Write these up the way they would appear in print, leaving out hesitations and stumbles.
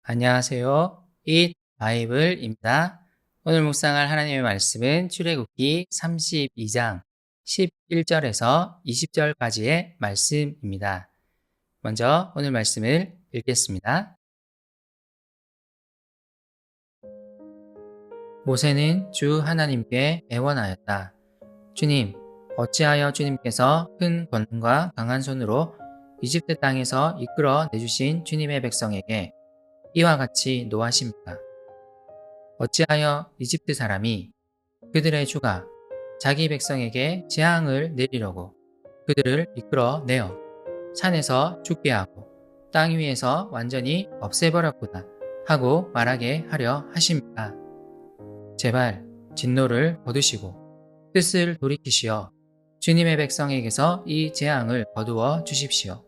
안녕하세요. 잇 바이블입니다. 오늘 묵상할 하나님의 말씀은 출애굽기 32장 11절에서 20절까지의 말씀입니다. 먼저 오늘 말씀을 읽겠습니다. 모세는 주 하나님께 애원하였다. 주님, 어찌하여 주님께서 큰 권능과 강한 손으로 이집트 땅에서 이끌어 내주신 주님의 백성에게 이와 같이 노하십니까? 어찌하여 이집트 사람이 그들의 주가 자기 백성에게 재앙을 내리려고 그들을 이끌어 내어 산에서 죽게 하고 땅 위에서 완전히 없애버렸구나 하고 말하게 하려 하십니까? 제발 진노를 거두시고 뜻을 돌이키시어 주님의 백성에게서 이 재앙을 거두어 주십시오.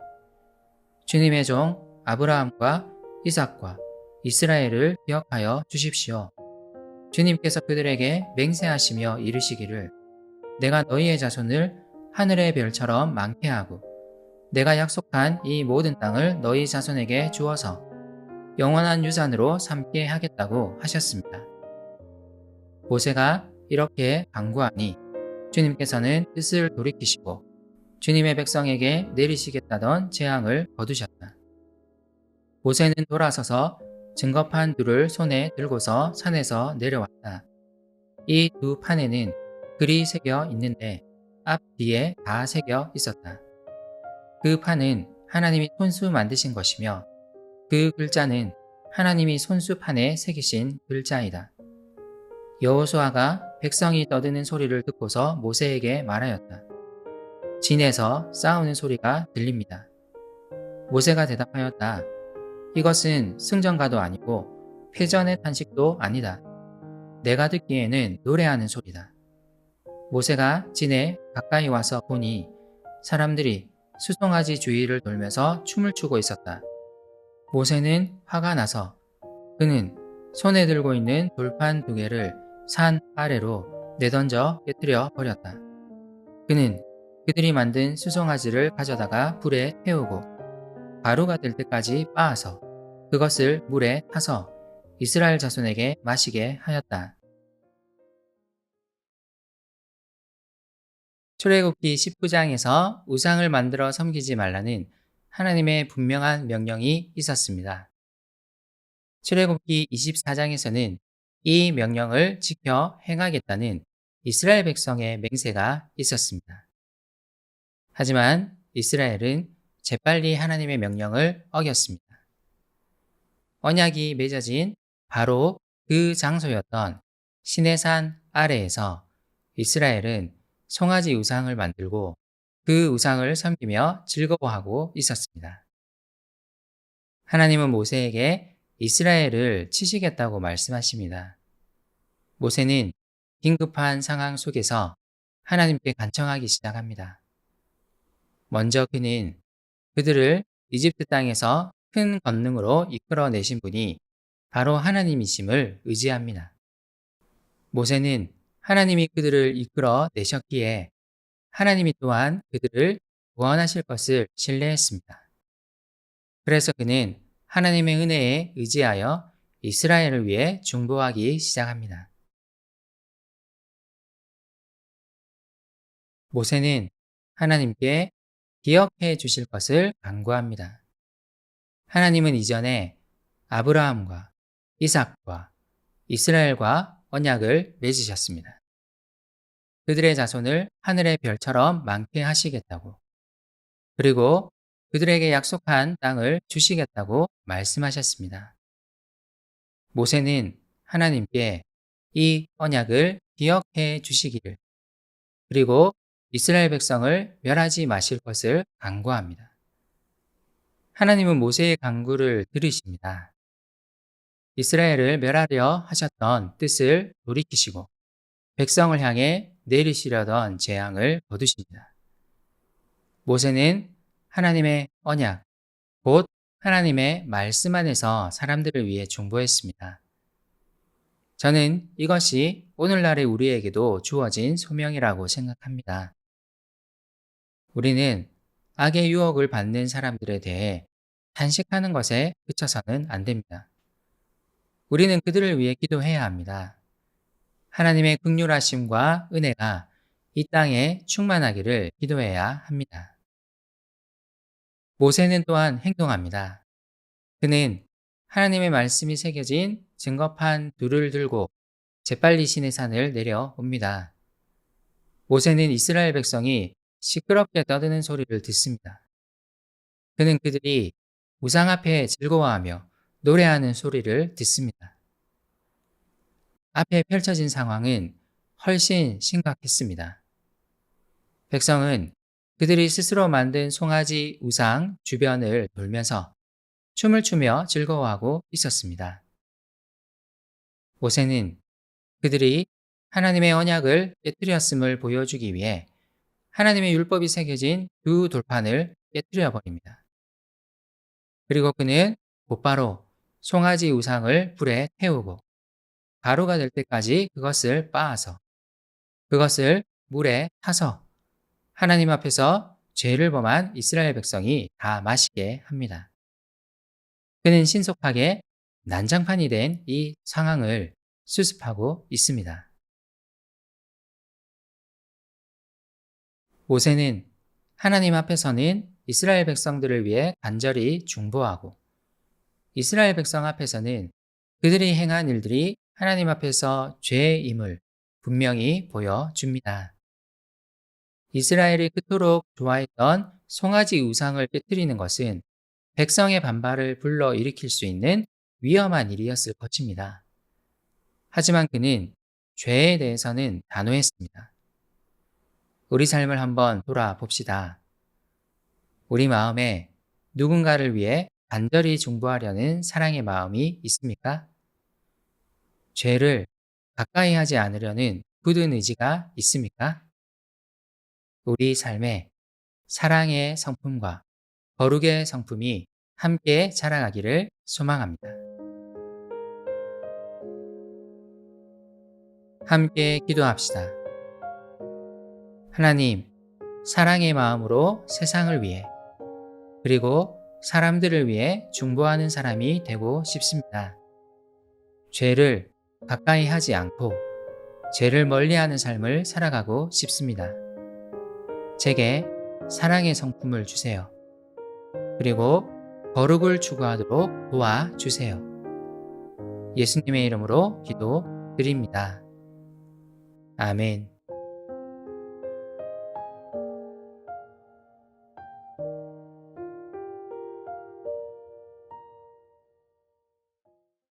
주님의 종 아브라함과 이삭과 이스라엘을 기억하여 주십시오. 주님께서 그들에게 맹세하시며 이르시기를 내가 너희의 자손을 하늘의 별처럼 많게 하고 내가 약속한 이 모든 땅을 너희 자손에게 주어서 영원한 유산으로 삼게 하겠다고 하셨습니다. 모세가 이렇게 간구하니 주님께서는 뜻을 돌이키시고 주님의 백성에게 내리시겠다던 재앙을 거두셨다. 모세는 돌아서서 증거판 둘을 손에 들고서 산에서 내려왔다. 이 두 판에는 글이 새겨 있는데 앞 뒤에 다 새겨 있었다. 그 판은 하나님이 손수 만드신 것이며 그 글자는 하나님이 손수판에 새기신 글자이다. 여호수아가 백성이 떠드는 소리를 듣고서 모세에게 말하였다. 진에서 싸우는 소리가 들립니다. 모세가 대답하였다. 이것은 승전가도 아니고 패전의 탄식도 아니다. 내가 듣기에는 노래하는 소리다. 모세가 진에 가까이 와서 보니 사람들이 수송아지 주위를 돌면서 춤을 추고 있었다. 모세는 화가 나서 그는 손에 들고 있는 돌판 두 개를 산 아래로 내던져 깨뜨려 버렸다. 그는 그들이 만든 수송아지를 가져다가 불에 태우고 가루가 될 때까지 빻아서 그것을 물에 타서 이스라엘 자손에게 마시게 하였다. 출애굽기 19장에서 우상을 만들어 섬기지 말라는 하나님의 분명한 명령이 있었습니다. 출애굽기 24장에서는 이 명령을 지켜 행하겠다는 이스라엘 백성의 맹세가 있었습니다. 하지만 이스라엘은 재빨리 하나님의 명령을 어겼습니다. 언약이 맺어진 바로 그 장소였던 시내산 아래에서 이스라엘은 송아지 우상을 만들고 그 우상을 섬기며 즐거워하고 있었습니다. 하나님은 모세에게 이스라엘을 치시겠다고 말씀하십니다. 모세는 긴급한 상황 속에서 하나님께 간청하기 시작합니다. 먼저 그는 그들을 이집트 땅에서 큰 권능으로 이끌어내신 분이 바로 하나님이심을 의지합니다. 모세는 하나님이 그들을 이끌어내셨기에 하나님이 또한 그들을 구원하실 것을 신뢰했습니다. 그래서 그는 하나님의 은혜에 의지하여 이스라엘을 위해 중보하기 시작합니다. 모세는 하나님께 기억해 주실 것을 간구합니다. 하나님은 이전에 아브라함과 이삭과 이스라엘과 언약을 맺으셨습니다. 그들의 자손을 하늘의 별처럼 많게 하시겠다고, 그리고 그들에게 약속한 땅을 주시겠다고 말씀하셨습니다. 모세는 하나님께 이 언약을 기억해 주시기를, 그리고 이스라엘 백성을 멸하지 마실 것을 간구합니다. 하나님은 모세의 간구를 들으십니다. 이스라엘을 멸하려 하셨던 뜻을 돌이키시고 백성을 향해 내리시려던 재앙을 거두십니다. 모세는 하나님의 언약, 곧 하나님의 말씀 안에서 사람들을 위해 중보했습니다. 저는 이것이 오늘날의 우리에게도 주어진 소명이라고 생각합니다. 우리는 악의 유혹을 받는 사람들에 대해 탄식하는 것에 그쳐서는 안 됩니다. 우리는 그들을 위해 기도해야 합니다. 하나님의 긍휼하심과 은혜가 이 땅에 충만하기를 기도해야 합니다. 모세는 또한 행동합니다. 그는 하나님의 말씀이 새겨진 증거판 둘을 들고 재빨리 시내산을 내려옵니다. 모세는 이스라엘 백성이 시끄럽게 떠드는 소리를 듣습니다. 그는 그들이 우상 앞에 즐거워하며 노래하는 소리를 듣습니다. 앞에 펼쳐진 상황은 훨씬 심각했습니다. 백성은 그들이 스스로 만든 송아지 우상 주변을 돌면서 춤을 추며 즐거워하고 있었습니다. 모세는 그들이 하나님의 언약을 깨뜨렸음을 보여주기 위해 하나님의 율법이 새겨진 두 돌판을 깨뜨려 버립니다. 그리고 그는 곧바로 송아지 우상을 불에 태우고 가루가 될 때까지 그것을 빻아서 그것을 물에 타서 하나님 앞에서 죄를 범한 이스라엘 백성이 다 마시게 합니다. 그는 신속하게 난장판이 된 이 상황을 수습하고 있습니다. 모세는 하나님 앞에서는 이스라엘 백성들을 위해 간절히 중보하고 이스라엘 백성 앞에서는 그들이 행한 일들이 하나님 앞에서 죄임을 분명히 보여줍니다. 이스라엘이 그토록 좋아했던 송아지 우상을 깨뜨리는 것은 백성의 반발을 불러일으킬 수 있는 위험한 일이었을 것입니다. 하지만 그는 죄에 대해서는 단호했습니다. 우리 삶을 한번 돌아봅시다. 우리 마음에 누군가를 위해 간절히 중보하려는 사랑의 마음이 있습니까? 죄를 가까이 하지 않으려는 굳은 의지가 있습니까? 우리 삶에 사랑의 성품과 거룩의 성품이 함께 자라나기를 소망합니다. 함께 기도합시다. 하나님, 사랑의 마음으로 세상을 위해 그리고 사람들을 위해 중보하는 사람이 되고 싶습니다. 죄를 가까이 하지 않고 죄를 멀리하는 삶을 살아가고 싶습니다. 제게 사랑의 성품을 주세요. 그리고 거룩을 추구하도록 도와주세요. 예수님의 이름으로 기도드립니다. 아멘.